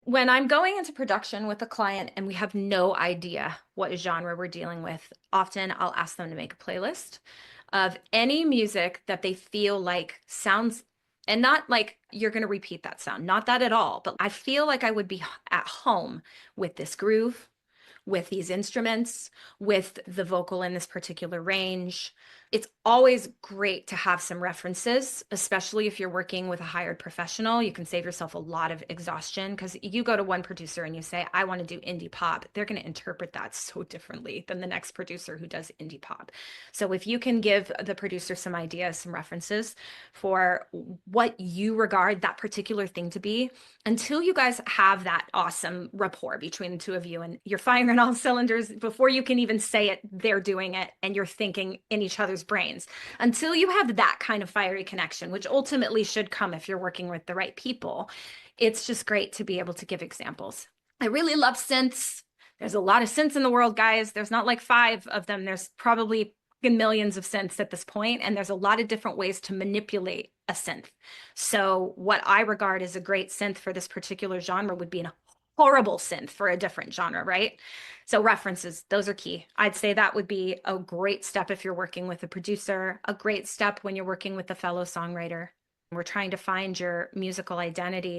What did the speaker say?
When I'm going into production with a client and we have no idea what genre we're dealing with, often I'll ask them to make a playlist of any music that they feel like sounds, and not like you're going to repeat that sound, not that at all, but I feel like I would be at home with this groove, with these instruments, with the vocal in this particular range. It's always great to have some references, especially if you're working with a hired professional. You can save yourself a lot of exhaustion because you go to one producer and you say, I want to do indie pop. They're going to interpret that so differently than the next producer who does indie pop. So if you can give the producer some ideas, some references for what you regard that particular thing to be, until you guys have that awesome rapport between the two of you and you're firing on all cylinders before you can even say it, they're doing it and you're thinking in each other's brains. Until you have that kind of fiery connection, which ultimately should come if you're working with the right people, it's just great to be able to give examples. I really love synths. There's a lot of synths in the world, guys. There's not like 5 of them. There's probably millions of synths at this point, and there's a lot of different ways to manipulate a synth. So what I regard as a great synth for this particular genre would be a horrible synth for a different genre, right? So references, those are key. I'd say that would be a great step if you're working with a producer, a great step when you're working with a fellow songwriter. We're trying to find your musical identity.